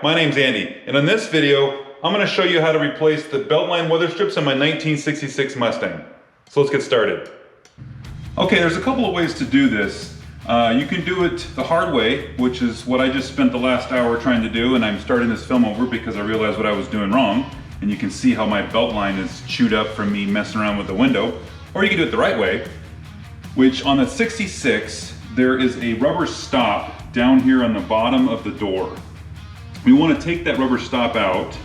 my name's Andy, and in this video, I'm going to show you how to replace the Beltline weather strips on my 1966 Mustang. So let's get started. Okay, there's a couple of ways to do this. You can do it the hard way, which is what I just spent the last hour trying to do, and I'm starting this film over because I realized what I was doing wrong, and you can see how my belt line is chewed up from me messing around with the window. Or you can do it the right way, which on the 66, there is a rubber stop down here on the bottom of the door. We want to take that rubber stop out,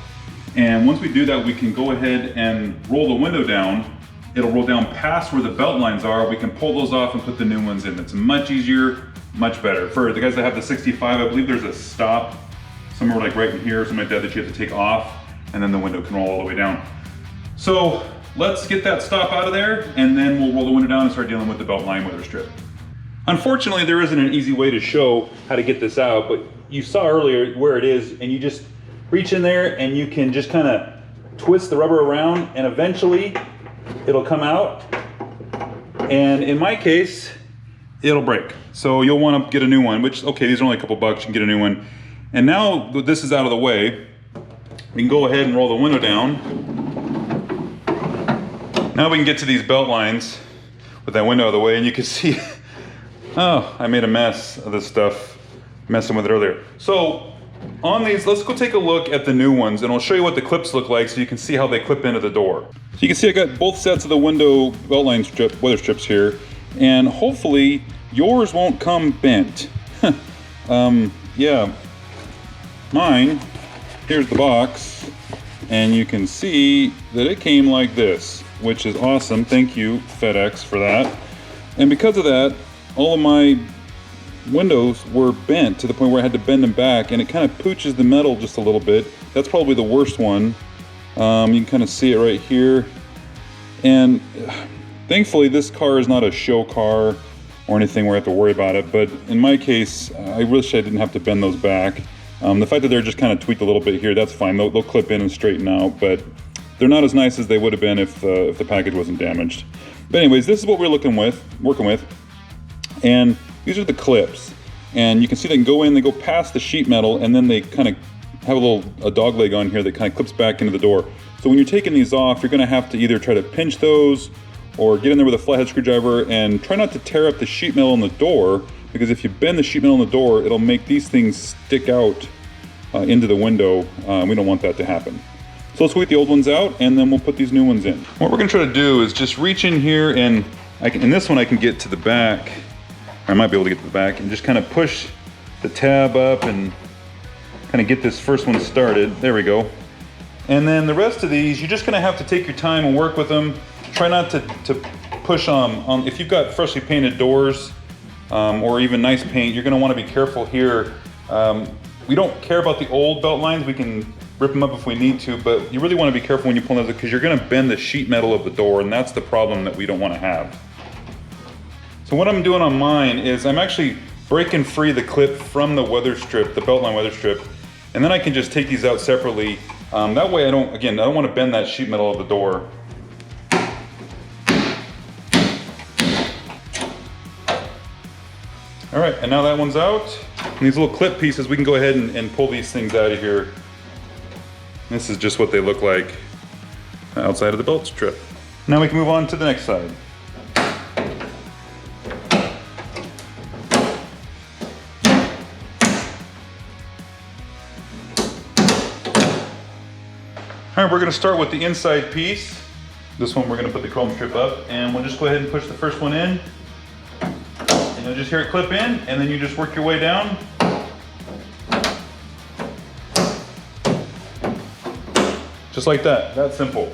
and once we do that, we can go ahead and roll the window down. It'll roll down past where the belt lines are. We can pull those off and put the new ones in. It's much easier, much better. For the guys that have the 65, I believe there's a stop somewhere like right in here, something like that you have to take off, and then the window can roll all the way down. So let's get that stop out of there, and then we'll roll the window down and start dealing with the Beltline weather strip. Unfortunately, there isn't an easy way to show how to get this out, but you saw earlier where it is, and you just reach in there and you can just kind of twist the rubber around, and eventually it'll come out. And in my case, it'll break. So you'll want to get a new one, which, okay, these are only a couple bucks, you can get a new one. And now that this is out of the way, we can go ahead and roll the window down. Now we can get to these belt lines with that window out of the way, and you can see, oh, I made a mess of this stuff, messing with it earlier. So on these, let's go take a look at the new ones, and I'll show you what the clips look like so you can see how they clip into the door. So you can see I got both sets of the window Beltline strip, weather strips here, and hopefully yours won't come bent. Yeah, mine, here's the box, and you can see that it came like this, which is awesome. Thank you, FedEx, for that. And because of that, all of my windows were bent to the point where I had to bend them back, and it kind of pooches the metal just a little bit. That's probably the worst one. You can kind of see it right here. And thankfully this car is not a show car or anything where I have to worry about it, but in my case, I wish I didn't have to bend those back. The fact that they're just kind of tweaked a little bit here, that's fine. They'll clip in and straighten out, but they're not as nice as they would have been if the package wasn't damaged. But anyways, this is what we're working with. And these are the clips, and you can see they can go in, they go past the sheet metal, and then they kind of have a dog leg on here that kind of clips back into the door. So when you're taking these off, you're going to have to either try to pinch those or get in there with a flathead screwdriver and try not to tear up the sheet metal in the door, because if you bend the sheet metal in the door, it'll make these things stick out into the window. We don't want that to happen. So let's get the old ones out, and then we'll put these new ones in. What we're going to try to do is just reach in here, and in this one I can get to the back. I might be able to get to the back and just kind of push the tab up and kind of get this first one started. There we go. And then the rest of these, you're just gonna have to take your time and work with them. Try not to push on, if you've got freshly painted doors or even nice paint, you're gonna wanna be careful here. We don't care about the old belt lines. We can rip them up if we need to, but you really wanna be careful when you pull those, because you're gonna bend the sheet metal of the door, and that's the problem that we don't wanna have. So what I'm doing on mine is I'm actually breaking free the clip from the weather strip, the Beltline weather strip, and then I can just take these out separately. That way I don't want to bend that sheet metal of the door. All right, and now that one's out. And these little clip pieces, we can go ahead and pull these things out of here. This is just what they look like outside of the belt strip. Now we can move on to the next side. All right, we're gonna start with the inside piece. This one we're gonna put the chrome strip up, and we'll just go ahead and push the first one in. And you'll just hear it clip in, and then you just work your way down. Just like that, that's simple.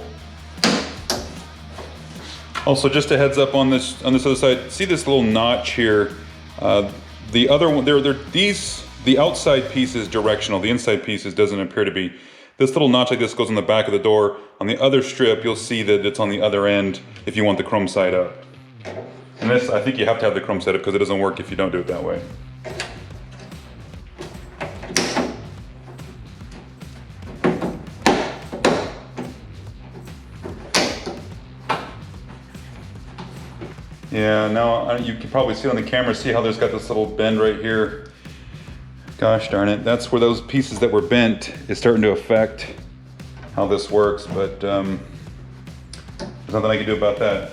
Also, just a heads up on this other side, see this little notch here? The other one, the outside piece is directional, the inside piece doesn't appear to be. This little notch like this goes on the back of the door. On the other strip, you'll see that it's on the other end if you want the chrome side up. And this, I think you have to have the chrome side up because it doesn't work if you don't do it that way. Yeah, now you can probably see on the camera, see how there's got this little bend right here. Gosh darn it, that's where those pieces that were bent is starting to affect how this works, but there's nothing I can do about that.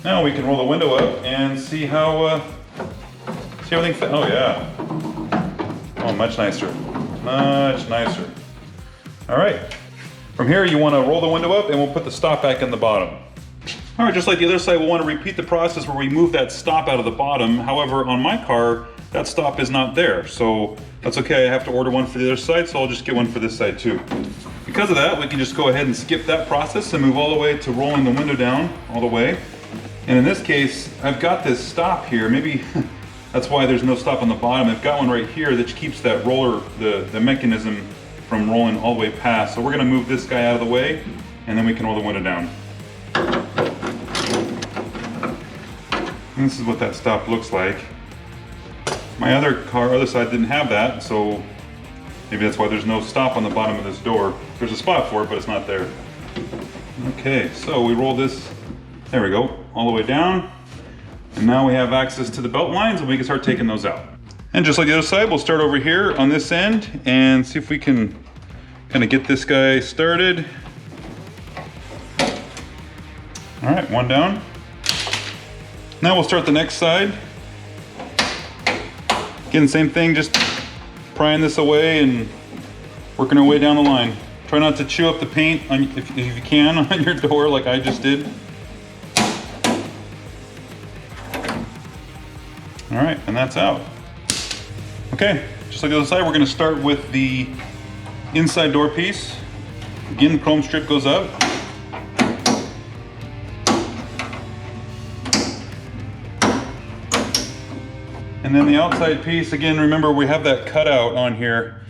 Now we can roll the window up and see how, see everything fit. Oh yeah. Oh, much nicer. Much nicer. All right. From here, you want to roll the window up and we'll put the stop back in the bottom. All right, just like the other side, we'll want to repeat the process where we move that stop out of the bottom. However, on my car, that stop is not there. So that's okay, I have to order one for the other side, so I'll just get one for this side too. Because of that, we can just go ahead and skip that process and move all the way to rolling the window down all the way. And in this case, I've got this stop here. Maybe that's why there's no stop on the bottom. I've got one right here that keeps that roller, the mechanism from rolling all the way past. So we're gonna move this guy out of the way and then we can roll the window down. And this is what that stop looks like. My other side didn't have that, so maybe that's why there's no stop on the bottom of this door. There's a spot for it, but it's not there. Okay, so we roll this, there we go, all the way down. And now we have access to the belt lines and we can start taking those out. And just like the other side, we'll start over here on this end and see if we can kind of get this guy started. All right, one down. Now we'll start the next side. Again, same thing, just prying this away and working our way down the line. Try not to chew up the paint if you can on your door like I just did. All right, and that's out. Okay, just like the other side, we're gonna start with the inside door piece. Again, the chrome strip goes up. And then the outside piece, again, remember we have that cutout on here.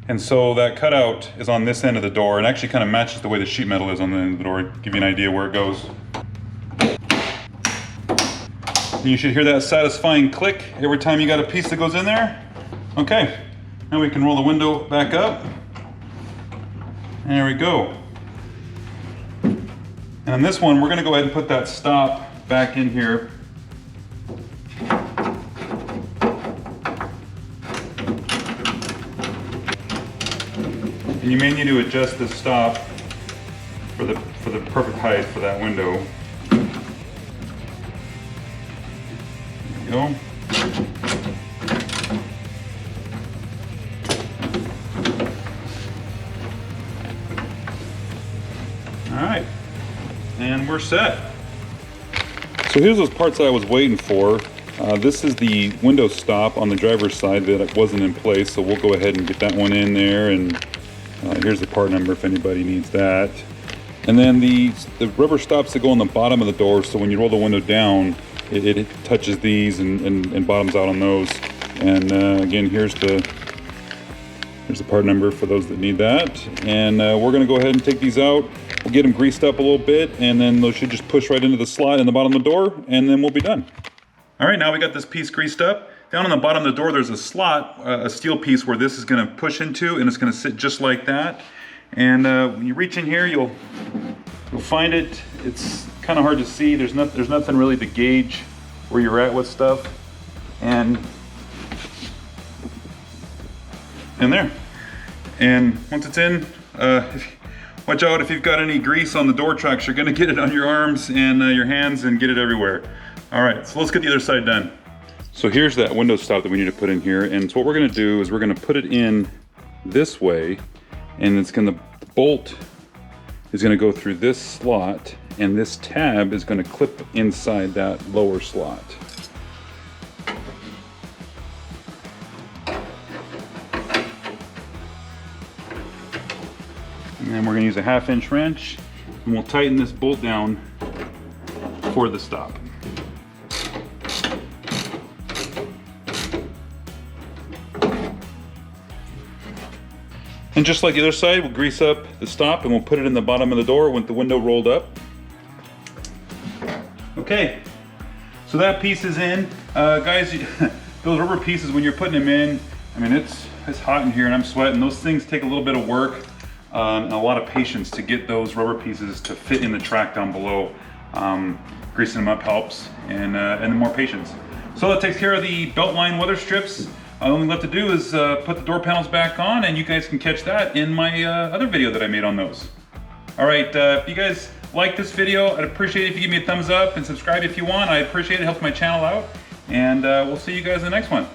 And so that cutout is on this end of the door and actually kind of matches the way the sheet metal is on the end of the door, give you an idea where it goes. And you should hear that satisfying click every time you got a piece that goes in there. Okay, now we can roll the window back up. There we go. And on this one, we're gonna go ahead and put that stop back in here. And you may need to adjust the stop for the perfect height for that window. There we go. All right, and we're set. So here's those parts that I was waiting for. This is the window stop on the driver's side that wasn't in place, so we'll go ahead and get that one in there. And here's the part number if anybody needs that. And then the rubber stops that go on the bottom of the door, so when you roll the window down, it touches these and bottoms out on those. And again, here's the part number for those that need that. And we're gonna go ahead and take these out. We'll get them greased up a little bit, and then those should just push right into the slot in the bottom of the door, and then we'll be done. All right, now we got this piece greased up. Down on the bottom of the door, there's a slot, a steel piece where this is gonna push into, and it's gonna sit just like that. And when you reach in here, you'll find it. It's kind of hard to see. There's nothing really to gauge where you're at with stuff. And there. And once it's in, watch out if you've got any grease on the door tracks. You're gonna get it on your arms and your hands and get it everywhere. All right, so let's get the other side done. So here's that window stop that we need to put in here. And so what we're gonna do is we're gonna put it in this way, and the bolt is gonna go through this slot, and this tab is gonna clip inside that lower slot. And then we're gonna use a 1/2" wrench, and we'll tighten this bolt down for the stop. And just like the other side, we'll grease up the stop and we'll put it in the bottom of the door with the window rolled up. Okay, so that piece is in. Guys, those rubber pieces, when you're putting them in, I mean, it's hot in here and I'm sweating. Those things take a little bit of work and a lot of patience to get those rubber pieces to fit in the track down below. Greasing them up helps, and then more patience. So that takes care of the Beltline weather strips. all only left to do is put the door panels back on, and you guys can catch that in my other video that I made on those. All right, if you guys like this video, I'd appreciate it if you give me a thumbs up and subscribe if you want. I appreciate it, helps my channel out. And we'll see you guys in the next one.